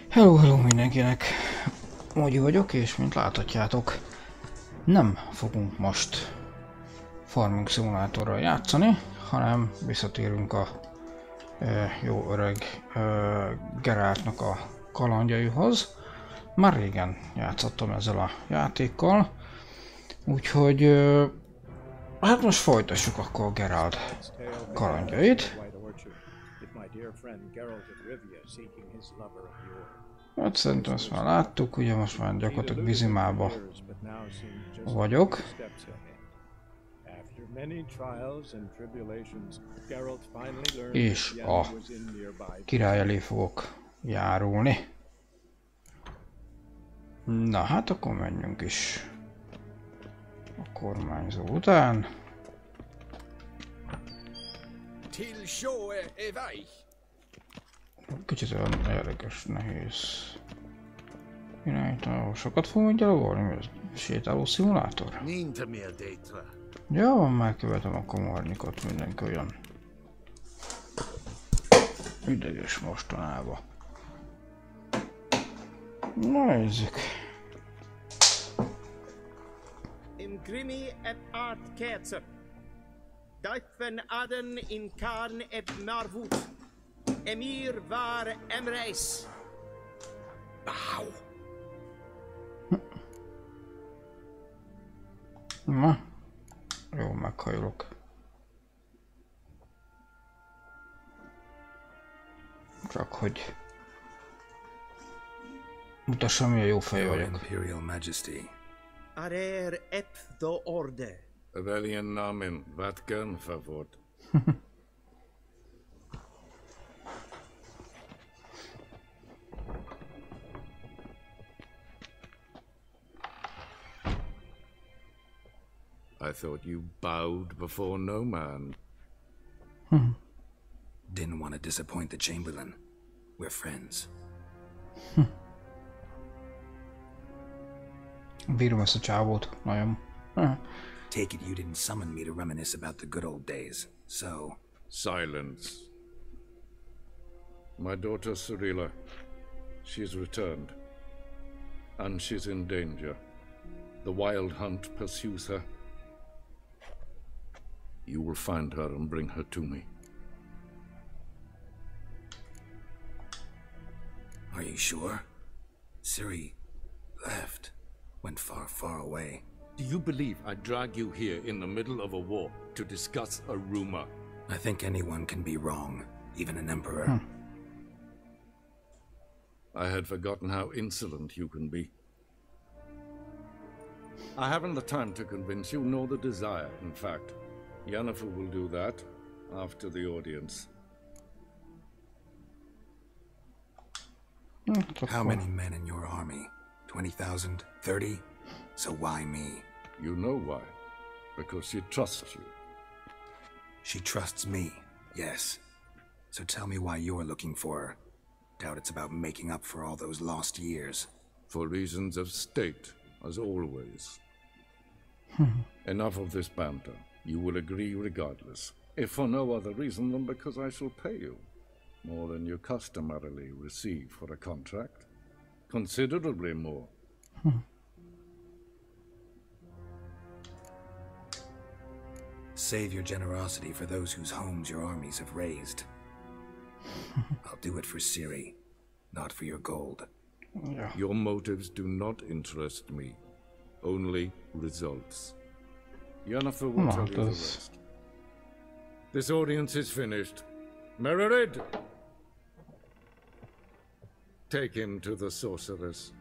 Hello mindenkinek! Mogyi vagyok, és mint láthatjátok, nem fogunk most farming szimulátorral játszani, hanem visszatérünk a jó öreg Geraltnak a kalandjaihoz. Már régen játszottam ezzel a játékkal, úgyhogy hát most folytassuk akkor a Geralt kalandjait. Hát szerintem ezt már láttuk, ugye most már gyakorlatilag vízimába vagyok. És a király elé fogok járulni. Na hát akkor menjünk is a kormányzó után. Kicsit olyan érdekes, nehéz irányítani. Sokat fogunk gyalogolni, mert sétáló szimulátor. Ja, van, már követem a komornyikot, mindenki olyan ideges mostanában. Na, nézzük. In grimi et art kerzer. Duiven aden in karn et marvut. Emir var emreis. Bauw. Na, jó, meghajlok. Csak hogy mutassam, milyen jó fej vagyok. Imperial Majesty. Arer ep the orde. Valian namen, vatkan favort. I thought you bowed before no man. Didn't want to disappoint the Chamberlain. We're friends. Bírom ezt a csávót, nagyon. Take it you didn't summon me to reminisce about the good old days, so... Silence. My daughter Cirilla, she's returned. And she's in danger. The wild hunt pursues her. You will find her and bring her to me. Are you sure? Ciri left. Went far, far away. Do you believe I drag you here in the middle of a war to discuss a rumor? I think anyone can be wrong, even an emperor. I had forgotten how insolent you can be. I haven't the time to convince you, nor the desire, in fact. Yennefer will do that after the audience. How many men in your army? 20,000? 30? So why me? You know why. Because she trusts you. She trusts me, yes. So tell me why you're looking for her. Doubt it's about making up for all those lost years. For reasons of state, as always. Enough of this banter. You will agree regardless. If for no other reason than because I shall pay you. More than you customarily receive for a contract. Considerably more. Save your generosity for those whose homes your armies have razed. I'll do it for Ciri, not for your gold. Yeah. Your motives do not interest me. Only results. Yennefer will tell you the rest. This audience is finished. Merigold! Take him to the sorceress.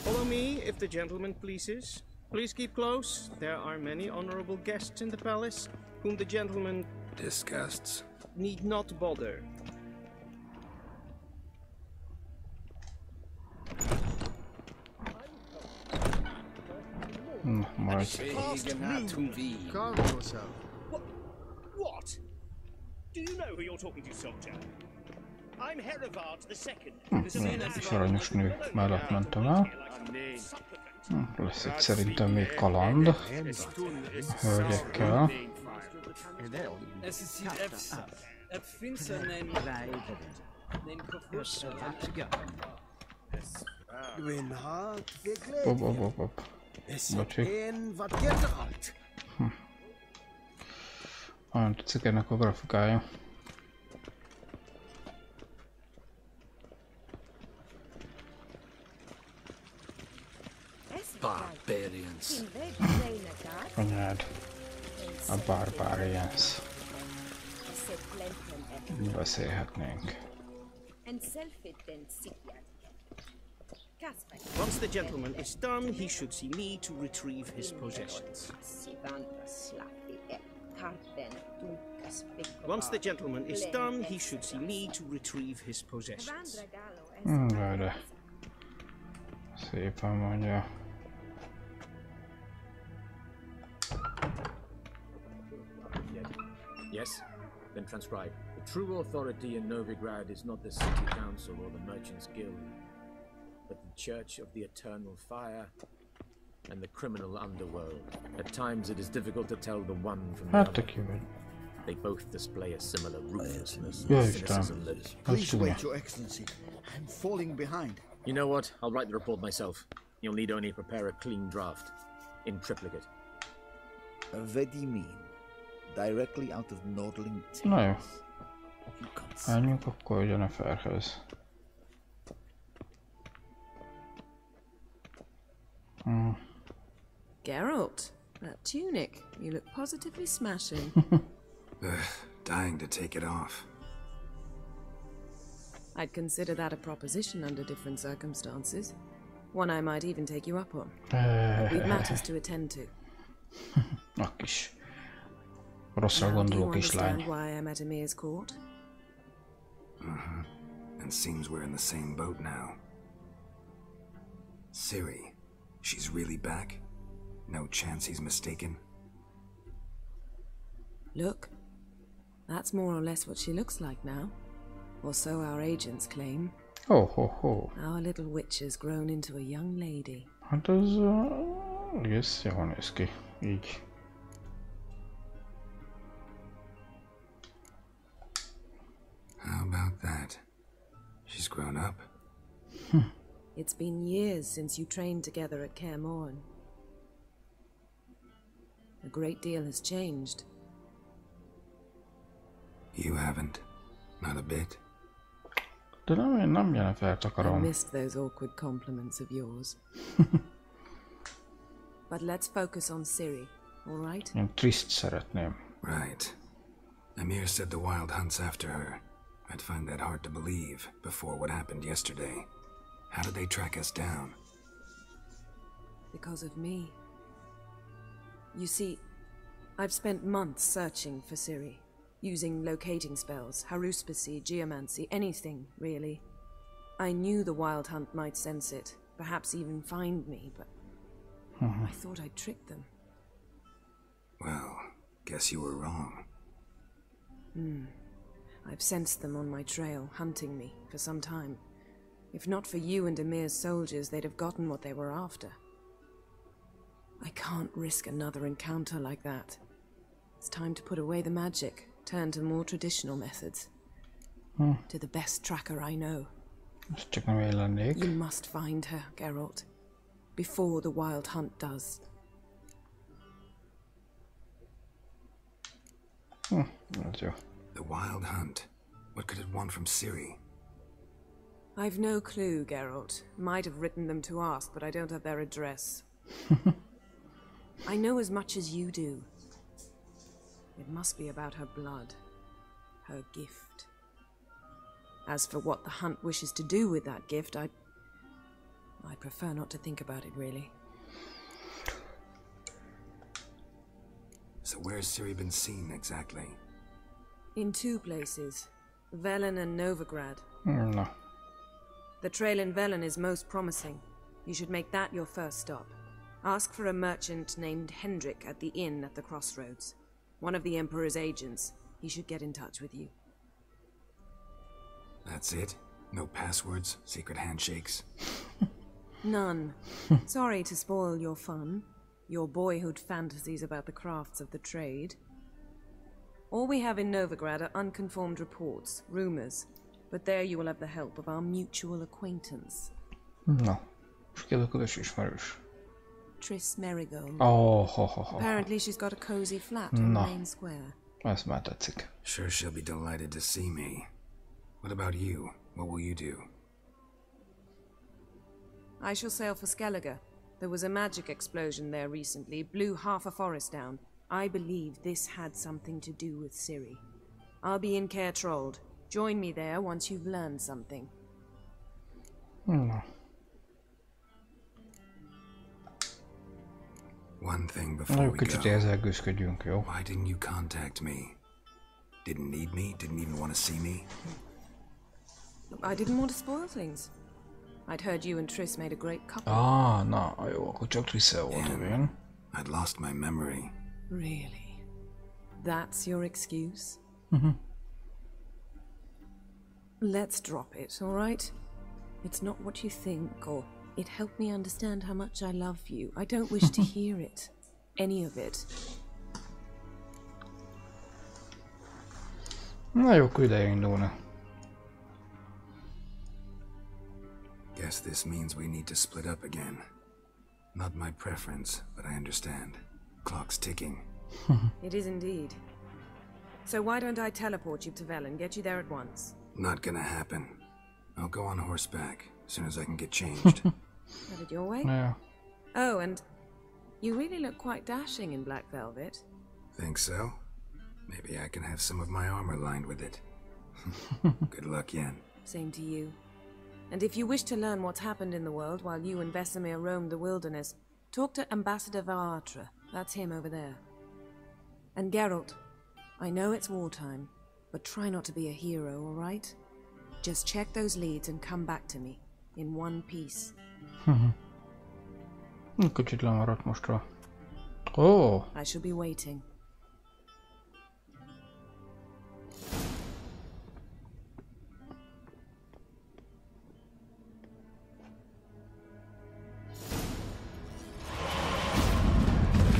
Follow me, if the gentleman pleases. Please keep close. There are many honorable guests in the palace, whom the gentleman Disgusts. need not bother. Majd. Calm yourself. What? Do you know who you're talking to, soldier? Kis aranyos nő mellett mentem el. Lesz itt szerintem még kaland. Hölgyekkel. Bocsi. Olyan tetszik ennek a grafikája. Barbarians. Anyád. A barbarians. Beszélhetnénk. Once the gentleman is done, he should see me to retrieve his possessions. Once the gentleman is done, he should see me to retrieve his possessions. De szépen mondja. Yes? Then transcribe. The true authority in Novigrad is not the city council or the merchants' guild, but the Church of the Eternal Fire and the criminal underworld. At times it is difficult to tell the one from the other. They both display a similar ruthlessness and cynicism that... Please wait, Your Excellency. I'm falling behind. You know what? I'll write the report myself. You'll need only prepare a clean draft. In triplicate. What do you mean? Directly out of Nordling Tales? Na jó. Menjünk akkor Jenniferhez. Geralt, that tunic. You look positively smashing. Dying to take it off. I'd consider that a proposition under different circumstances. One I might even take you up on. We've matters to attend to. A kis rosszra gondoló kislány. Why I'm at Emir's court? And seems we're in the same boat now. Ciri, she's really back? No chance he's mistaken? Look, that's more or less what she looks like now. Or so our agents claim. Oh, ho, ho. Our little witch has grown into a young lady. Hát ez egész jól néz ki, így. How about that? She's grown up? It's been years since you trained together at Kaer Morhen. A great deal has changed. You haven't. Not a bit. De nem Jennifert I akarom. missed those awkward compliments of yours. But let's focus on Ciri, all right? Én Trist szeretném. Right. Emir said the Wild Hunt's after her. I'd find that hard to believe before what happened yesterday. How did they track us down? Because of me. You see, I've spent months searching for Ciri, using locating spells, haruspicy, geomancy, anything, really. I knew the Wild Hunt might sense it, perhaps even find me, but I thought I'd tricked them. Well, guess you were wrong. I've sensed them on my trail, hunting me, for some time. If not for you and Emir's soldiers, they'd have gotten what they were after. I can't risk another encounter like that. It's time to put away the magic, turn to more traditional methods. To the best tracker I know. Ezt csak nem én lennék. You must find her, Geralt. Before the Wild Hunt does. Ez jó. The Wild Hunt? What could it want from Ciri? I've no clue, Geralt. Might have written them to ask, but I don't have their address. I know as much as you do. It must be about her blood. Her gift. As for what the Hunt wishes to do with that gift, I prefer not to think about it, really. So where's Ciri been seen, exactly? In two places. Velen and Novigrad. No. The trail in Velen is most promising. You should make that your first stop. Ask for a merchant named Hendrik at the inn at the crossroads. One of the Emperor's agents. He should get in touch with you. That's it? No passwords, secret handshakes? None. Sorry to spoil your fun, your boyhood fantasies about the crafts of the trade. All we have in Novigrad are unconfirmed reports, rumors, but there you will have the help of our mutual acquaintance. Na, és ki ez a közös ismerős? Triss Merigold. Apparently she's got a cozy flat on the main square. Ez már tetszik. Sure she'll be delighted to see me. What about you? What will you do? I shall sail for Skellige. There was a magic explosion there recently, blew half a forest down. I believe this had something to do with Ciri. I'll be in Caer Trold. Join me there once you've learned something. Na. One thing before we kicsit érzelgősködjünk, jó? Why didn't you contact me? Didn't need me? Didn't even want to see me? I didn't want to spoil things. I'd heard you and Triss made a great couple. Na, jó, akkor csak Triss-el volt, igen. I'd lost my memory. Really? That's your excuse? Let's drop it, all right? It's not what you think, or it helped me understand how much I love you. I don't wish to hear it. Any of it. Na jó, akkor ideje indulna. Guess this means we need to split up again. Not my preference, but I understand. Clock's ticking. It is indeed. So why don't I teleport you to Vel and get you there at once? Not gonna happen. I'll go on horseback as soon as I can get changed. Have it your way? Yeah. Oh, and you really look quite dashing in black velvet. Think so? Maybe I can have some of my armor lined with it. Good luck, Yen. Same to you. And if you wish to learn what's happened in the world while you and Vesemir roamed the wilderness, talk to Ambassador Várt. That's him over there. And Geralt, I know it's wartime, but try not to be a hero, all right? Just check those leads and come back to me, in one piece. Kicsit lemaradt mostra. Oh! I shall be waiting.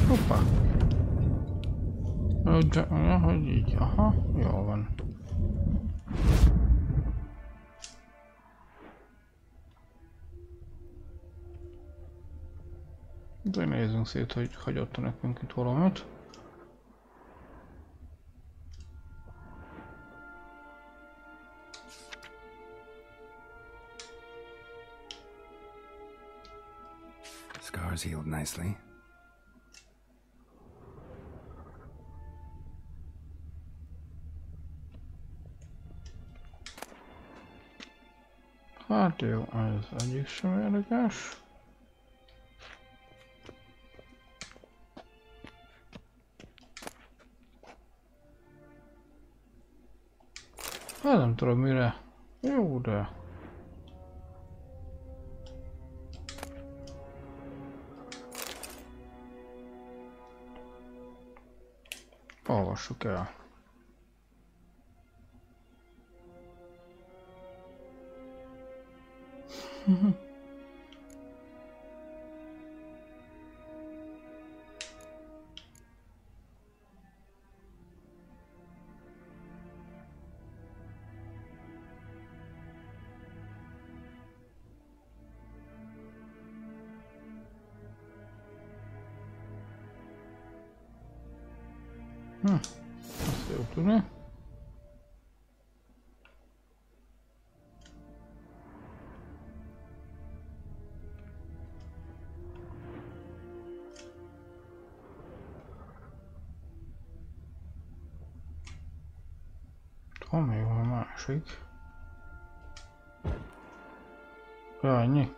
Hoppá! Hogy így, aha, jól van. De nézzünk szét, hogy hagyott nekünk itt valamit. Scars healed nicely. Hát jó, ez egyik sem érdekes. Hát nem tudom mire. Jó, de... Olvassuk el. Azt jó tudni. Van még van másik. Ennyi.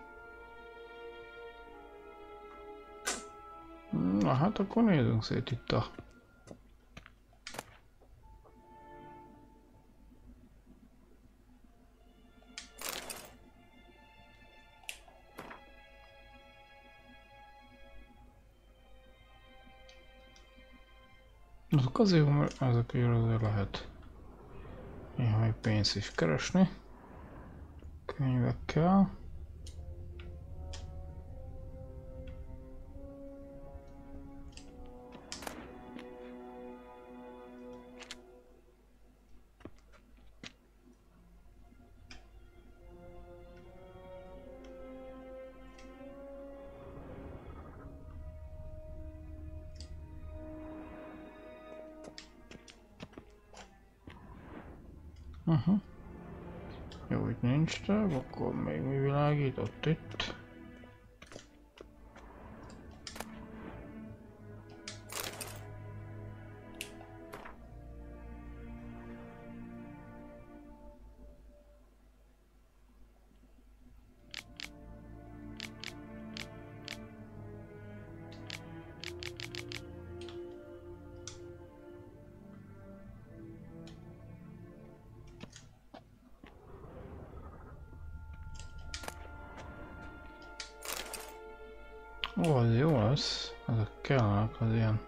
Na hát akkor nézzünk szét itt a... Azok azért, mert ezekért azért lehet néha még pénzt is keresni. Könyvekkel. Jó, itt nincs több, akkor még mi világított itt? Ó, az jó lesz. Ezek kellenek az ilyen.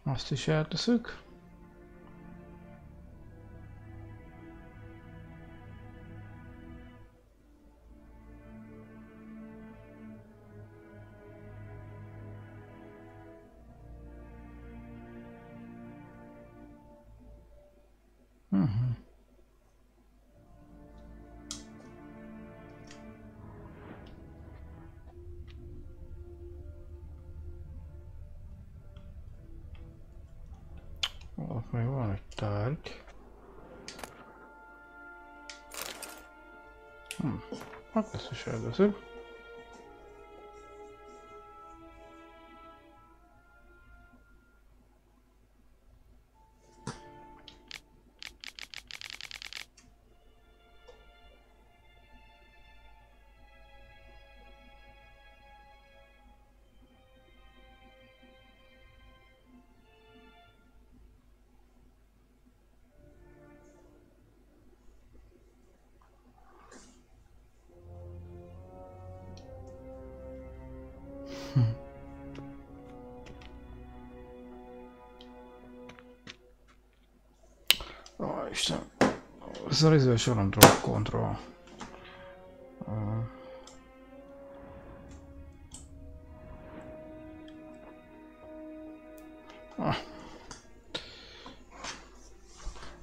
Azt is elteszük. Ott még van egy tárgy. Hát ezt is elveszünk. Ó, Isten, ezzel izős nem tudok kontroll.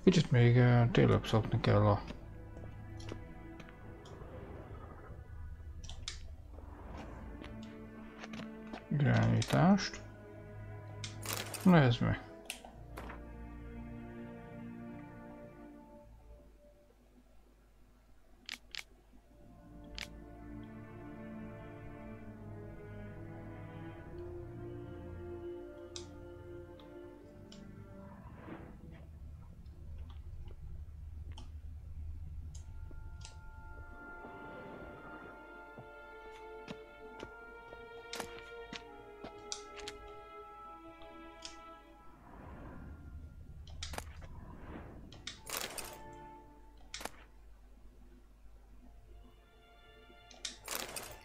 Kicsit még tényleg szokni kell a irányítást. Nézd meg!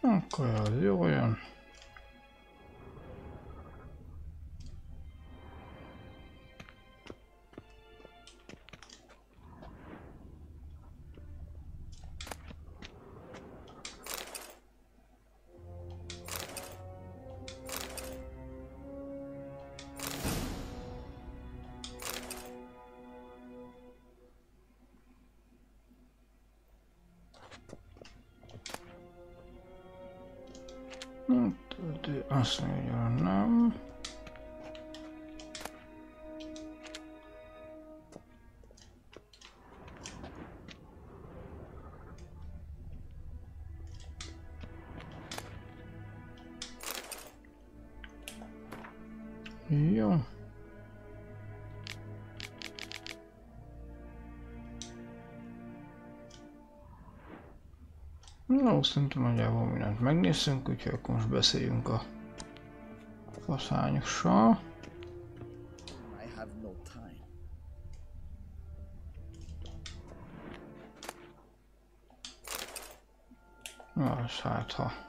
Akkor az jó jön. Azt mondja, nem. Jó. No, szerintem nagyjából mindent megnézzünk, úgyhogy akkor most beszéljünk a faszányossal. Az hát ha.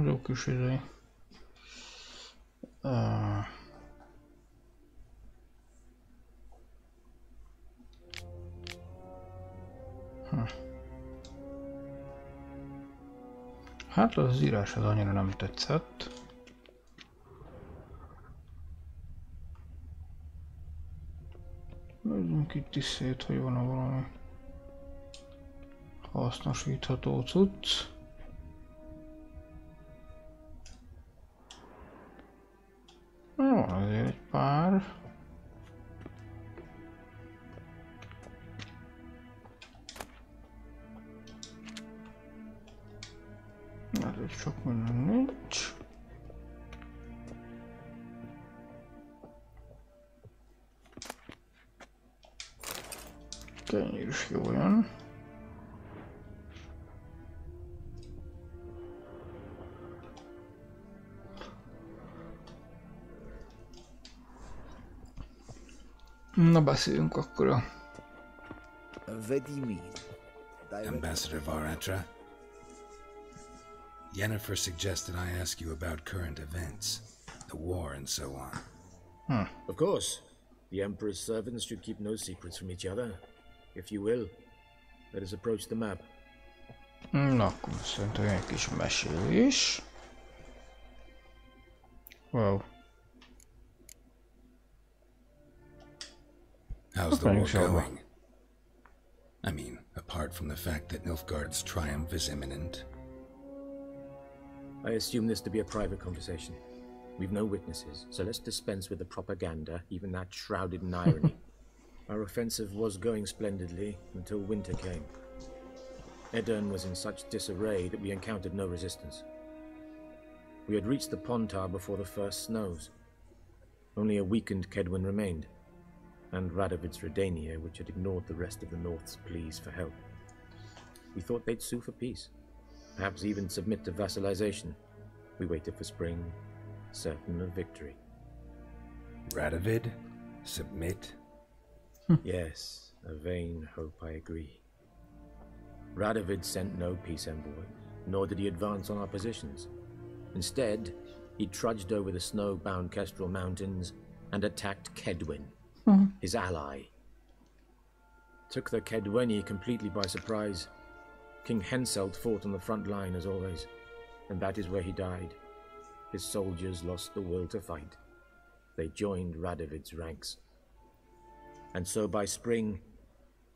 Jó kis idő. Hát az írás az annyira nem tetszett. Nézzünk itt is szét, hogy van-e valami hasznosítható cucc. Van azért egy pár. Azért sok minden nincs. Kenyér is jó jön. Na beszéljünk akkor a... Ambassador Varatra, Yennefer suggested I ask you about current events, the war and so on. Of course. The Emperor's servants should keep no secrets from each other. If you will, let us approach the map. Na, akkor szerintem egy kis mesélés. Wow. How's the war going? I mean, apart from the fact that Nilfgaard's triumph is imminent. I assume this to be a private conversation. We've no witnesses, so let's dispense with the propaganda, even that shrouded in irony. Our offensive was going splendidly until winter came. Edirn was in such disarray that we encountered no resistance. We had reached the Pontar before the first snows. Only a weakened Kedwin remained, and Radovid's Redania, which had ignored the rest of the North's pleas for help. We thought they'd sue for peace, perhaps even submit to vassalization. We waited for spring, certain of victory. Radovid? Submit? Yes, a vain hope, I agree. Radovid sent no peace envoy, nor did he advance on our positions. Instead, he trudged over the snow-bound Kestrel Mountains and attacked Kedwin, his ally. Took the Kedweni completely by surprise. King Henselt fought on the front line as always, and that is where he died. His soldiers lost the will to fight. They joined Radovid's ranks. And so by spring,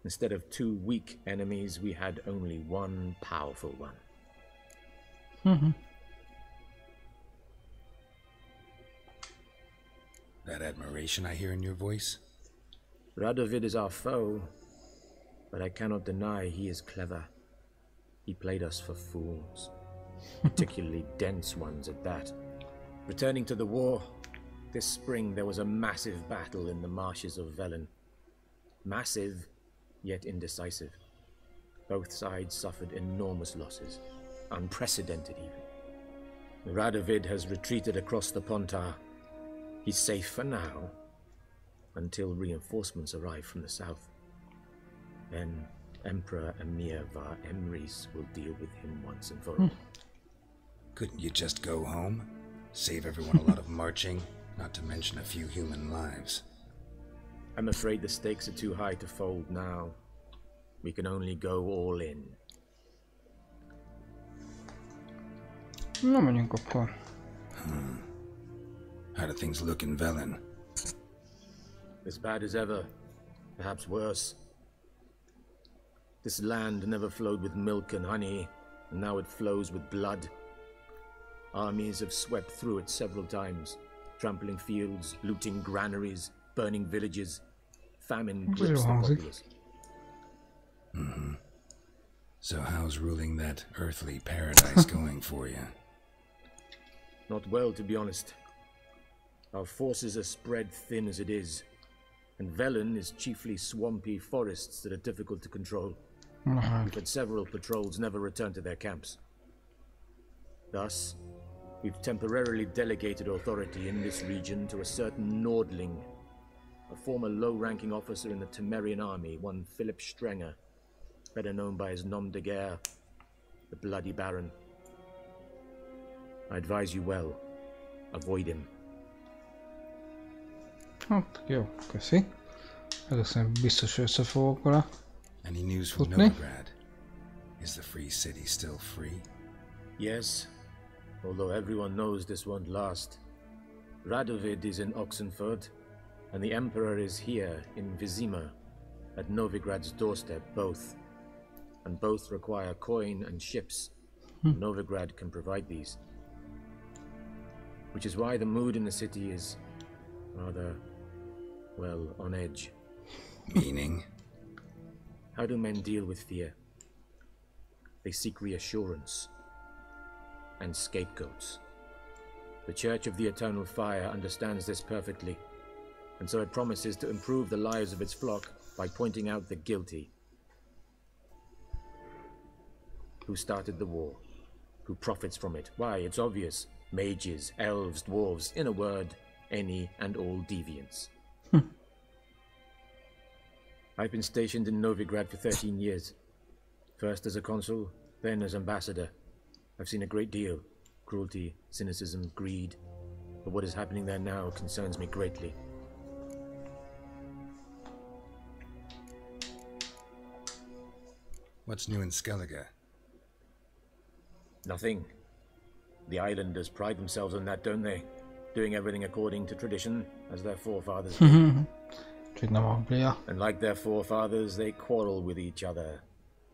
instead of two weak enemies, we had only one powerful one. That admiration I hear in your voice? Radovid is our foe, but I cannot deny he is clever. He played us for fools, particularly dense ones at that. Returning to the war, this spring there was a massive battle in the marshes of Velen. Massive, yet indecisive. Both sides suffered enormous losses, unprecedented even. Radovid has retreated across the Pontar. He's safe for now, until reinforcements arrive from the south. Then Emperor Emir var Emrys will deal with him once and for all. Couldn't you just go home? Save everyone a lot of marching, not to mention a few human lives. I'm afraid the stakes are too high to fold now. We can only go all in. Na, menjünk akkor. How do things look in Velen? As bad as ever, perhaps worse. This land never flowed with milk and honey, and now it flows with blood. Armies have swept through it several times, trampling fields, looting granaries, burning villages. Famine grips the populace. So how's ruling that earthly paradise going for you? Not well, to be honest. Our forces are spread thin as it is, and Velen is chiefly swampy forests that are difficult to control. We've had several patrols never return to their camps. Thus, we've temporarily delegated authority in this region to a certain Nordling, a former low-ranking officer in the Temerian army, one Philip Strenger, better known by his nom de guerre, the Bloody Baron. I advise you well. Avoid him. Hát jó, köszi. Először biztos össze fogok vele. Any news from Novigrad? Is the free city still free? Yes, although everyone knows this won't last. Radovid is in Oxenford, and the Emperor is here in Vizima, at Novigrad's doorstep, both. And both require coin and ships. Novigrad can provide these. Which is why the mood in the city is rather, well, on edge. Meaning? How do men deal with fear? They seek reassurance and scapegoats. The Church of the Eternal Fire understands this perfectly, and so it promises to improve the lives of its flock by pointing out the guilty. Who started the war? Who profits from it? Why, it's obvious. Mages, elves, dwarves, in a word, any and all deviants. I've been stationed in Novigrad for 13 years. First as a consul, then as ambassador. I've seen a great deal. Cruelty, cynicism, greed. But what is happening there now concerns me greatly. What's new in Skellige? Nothing. The islanders pride themselves on that, don't they? Doing everything according to tradition, as their forefathers did. And like their forefathers, they quarrel with each other,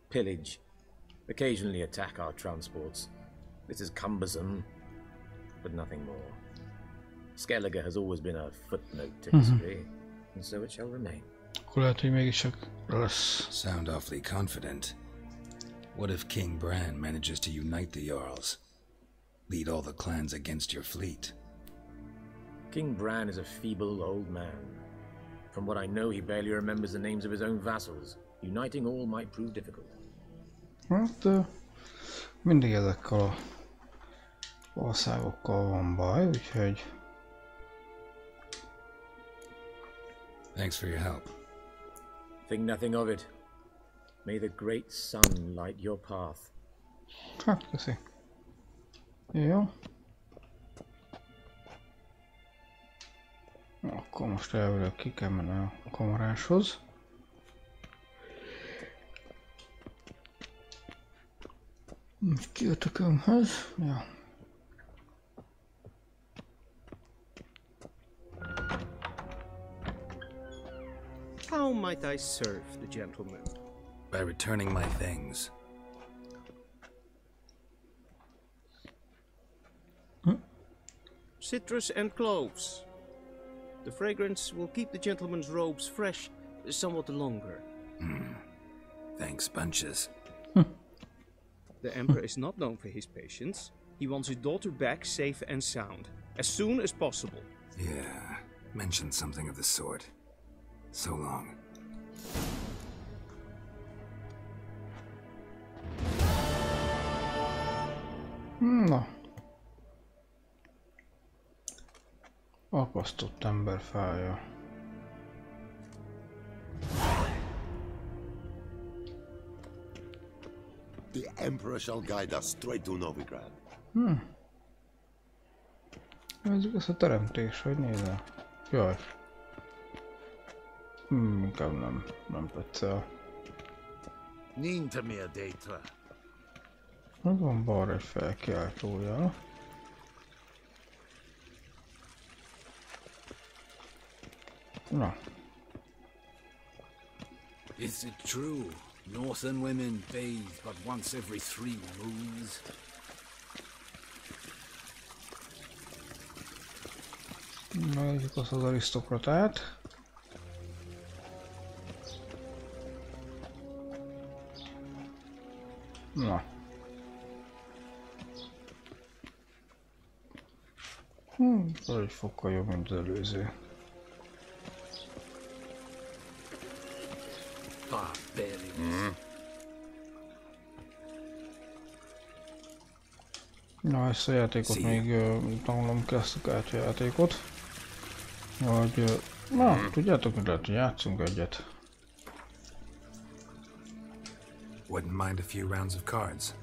pillage, occasionally attack our transports. This is cumbersome, but nothing more. Skellige has always been a footnote to history, and so it shall remain. Sound awfully confident. What if King Bran manages to unite the Jarls? Lead all the clans against your fleet? King Bran is a feeble old man. From what I know, he barely remembers the names of his own vassals. Uniting all might prove difficult. Hát mindig ezekkel a országokkal van baj, úgyhogy... Thanks for your help. Think nothing of it. May the great sun light your path. Hát, köszi. Jó. Akkor most elvileg ki kell menni a kamaráshoz. Ki a tökömhöz? Ja. How might I serve the gentleman? By returning my things. Citrus and cloves. The fragrance will keep the gentleman's robes fresh somewhat longer. Thanks, bunches. The Emperor is not known for his patience. He wants his daughter back safe and sound, as soon as possible. Yeah, mentioned something of the sort. So long. Na. Akasztott ember fája. The Emperor shall guide us straight to Novigrad. Nézzük ezt a teremtés, hogy nézel. Jaj. Inkább nem petszel. Ninta mer détra. Van balra egy felkiáltója. Na. Is it true? Northern women bathe but once every 3 moons. Megnézzük azt az arisztokratát. Na. Ez egy fokkal jobb, mint az előző. Na, ezt a játékot még tanulom kell, ezt a kártyajátékot. Vagy... na, tudjátok, mit lehet, hogy játszunk egyet. Wouldn't mind a few rounds of cards.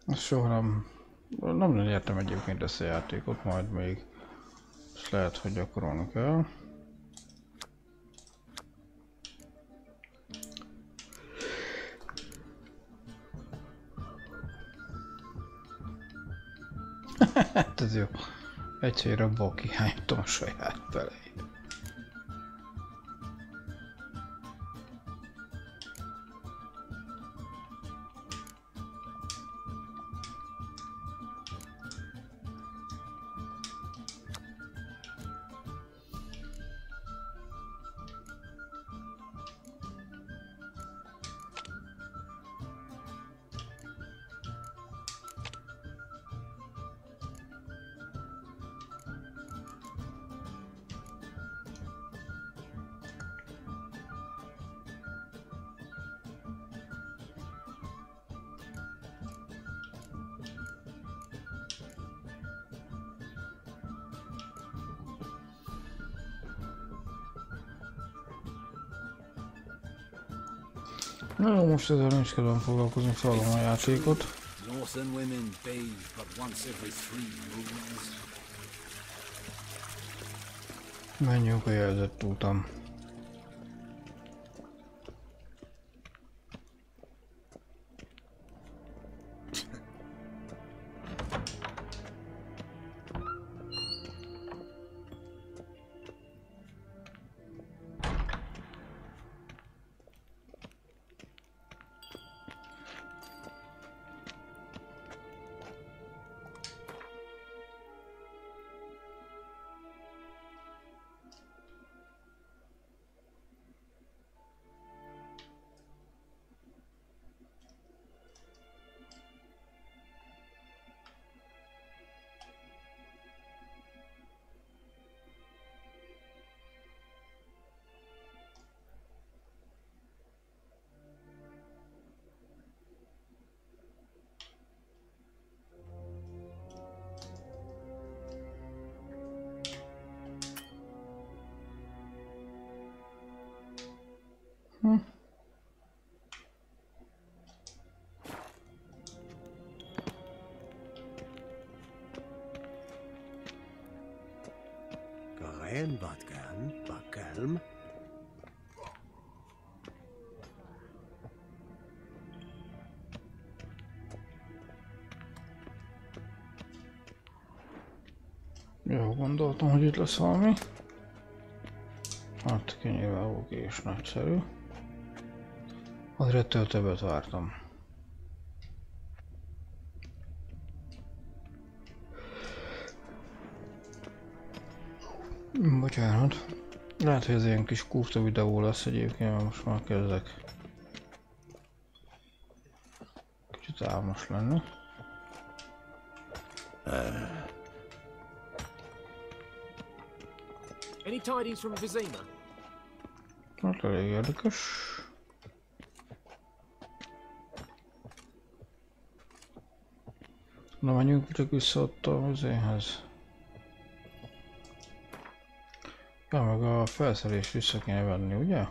Ezt soha nem értem egyébként ezt a játékot, majd még ezt lehet, hogy gyakorolni kell. Hát ez jó. Egyszerűen abból kihánytam a saját beleit. Na, most ezzel nincs kedvem foglalkozni, feladom a játékot. Menjünk a jelzett úton. Kajen, Bakelm. Jó, gondoltam, hogy itt lesz valami. Hát kinyilvánuló és nagyszerű. Azért ettől többet vártam. Bocsánat. Lehet, hogy ez ilyen kis kurta videó lesz egyébként, mert most már kezdek kicsit álmos lenni. Any tidings from Vizima? Hát elég érdekes. Na, menjünk csak vissza ott a vizéhez. Ja, meg a felszerelést vissza kéne venni, ugye?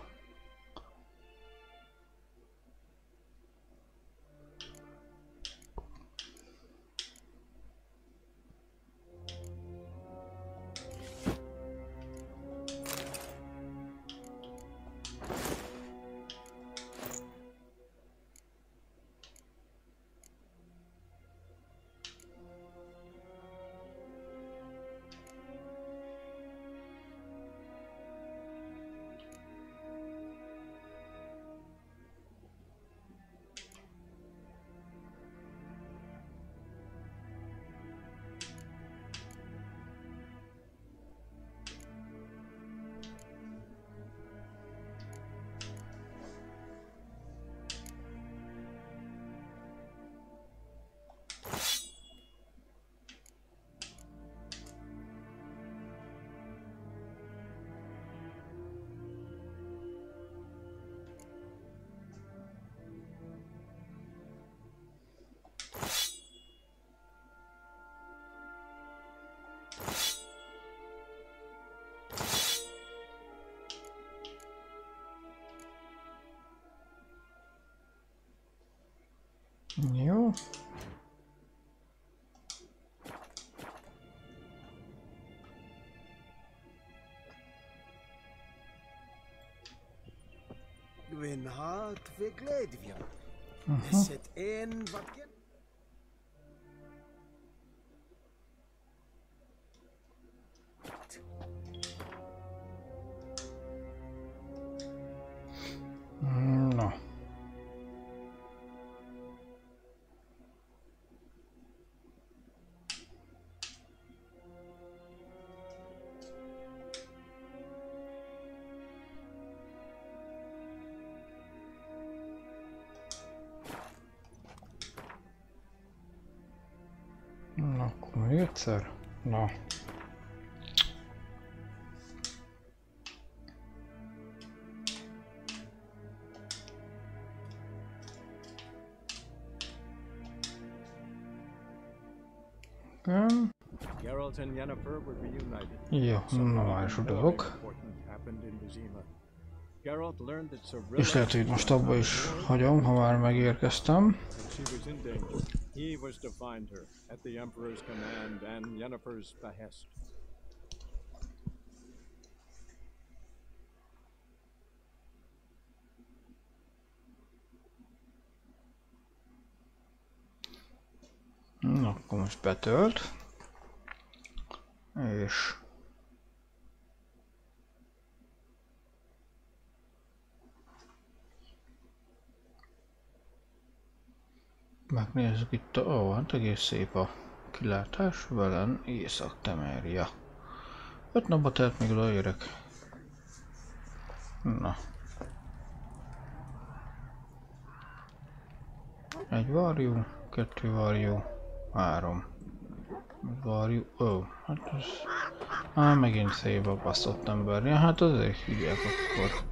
Jó. Gwyn hart fi gledfion. Is het een wat je... Na. Na, akkor még egyszer. Na. Geralt and Yennefer were reunited. Jó, na már is utazok. És lehet, hogy most abba is hagyom, ha már megérkeztem. He was to find her at the Emperor's command and Yennefer's behest. Na, akkor most betölt. És... megnézzük itt a... hát egész szép a kilátás. Velen Észak-Temeria. 5 napba telt, még odaérek. Na. Egy varjú, 2 varjú, 3 varjú. Ó, hát ez... megint szép a baszott ember. Ja, hát azért hívják akkor.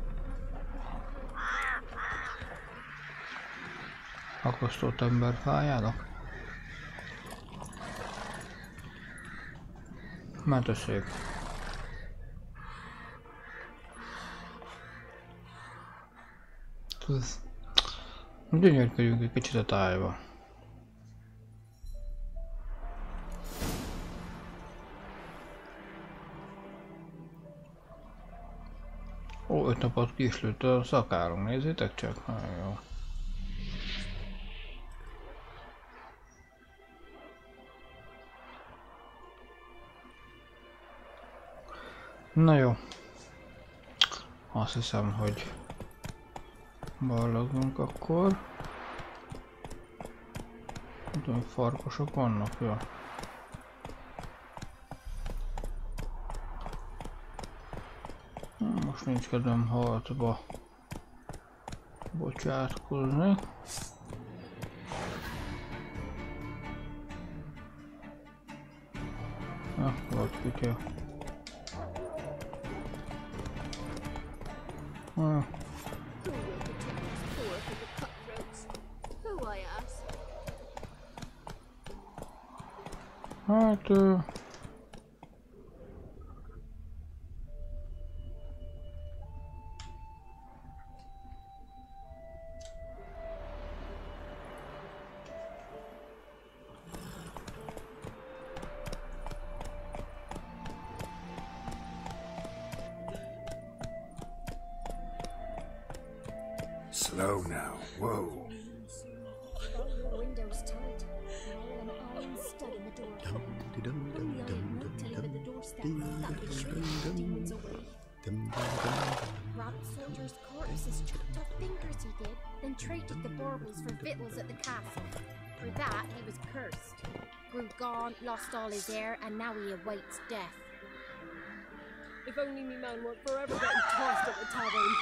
Akasztott ember fájának. Mentesség. Gyönyörködjünk egy kicsit a tájba. Ó, 5 napot kislőtt a szakálunk, nézzétek csak. Nagyon jó. Na jó. Azt hiszem, hogy ballagunk akkor. Tudom, farkasok vannak, jó. Most nincs kedvem harcba bocsátkozni. Vagy kutya. Hát... Slow now. Whoa. Windows tight. An iron stud in the door. Only I had milked him at the doorstep. That would sure keep demons away. Robbed soldiers' corpses, chopped off fingers he did, then traded the baubles for victuals at the castle. For that he was cursed. Grew gaunt, lost all his hair, and now he awaits death. If only me man weren't forever getting tossed at the tavern.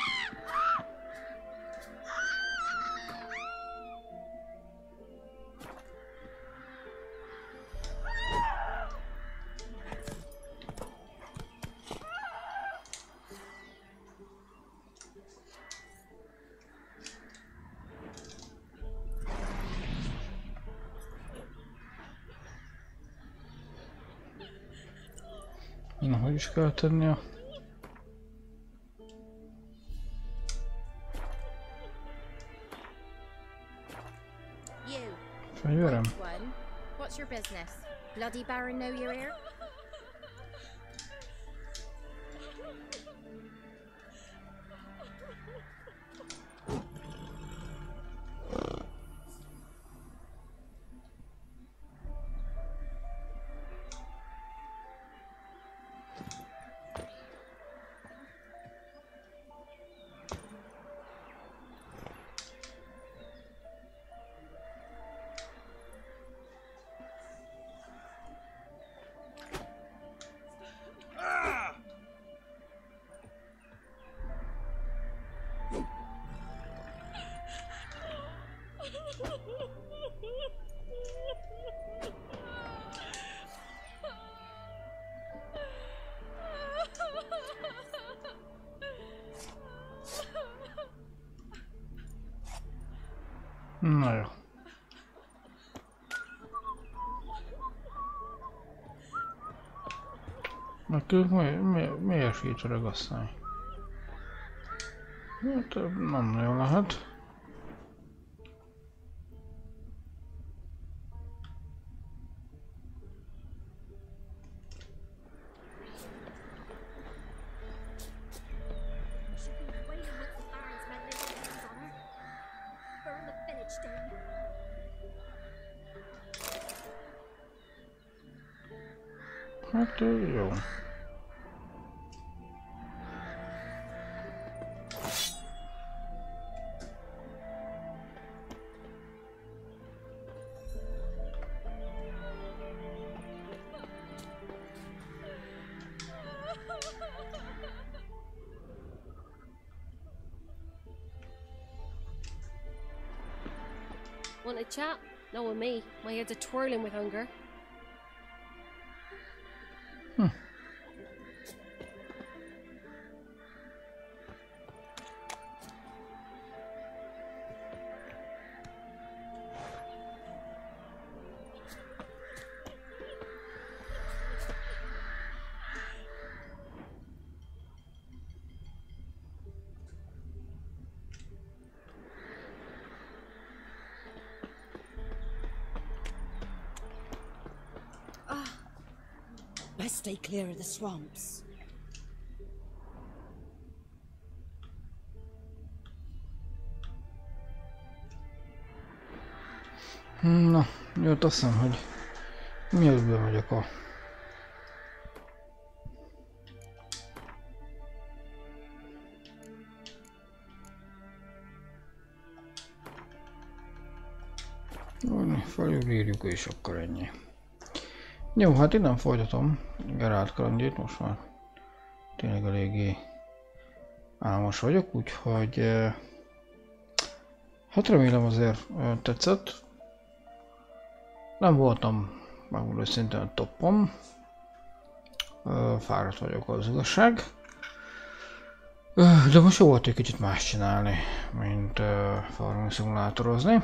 Na, hogy is kell tennie? Fegyverem? What's your business? Bloody Baron know you're here? Na jó. Nekünk miért feature-ög aztán? Hát nem nagyon lehet. Hát jó. Want a chat? No, with me. My head's a twirling with hunger. Best stay clear of the swamps. Na, jött azt hiszem, hogy mielőtt bemegyek a... Felülírjuk és akkor ennyi. Jó, hát innen folytatom Geralt kalandjét, most már tényleg eléggé álmos vagyok, úgyhogy hát remélem azért tetszett. Nem voltam megmondom őszintén a toppon, fáradt vagyok az igazság, de most jó volt egy kicsit más csinálni, mint farming szimulátorozni.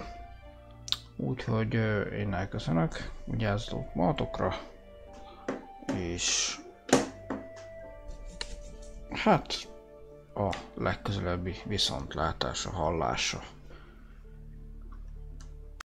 Úgyhogy én elköszönök, vigyázzatok magatokra, és hát a legközelebbi viszontlátásra, hallásra.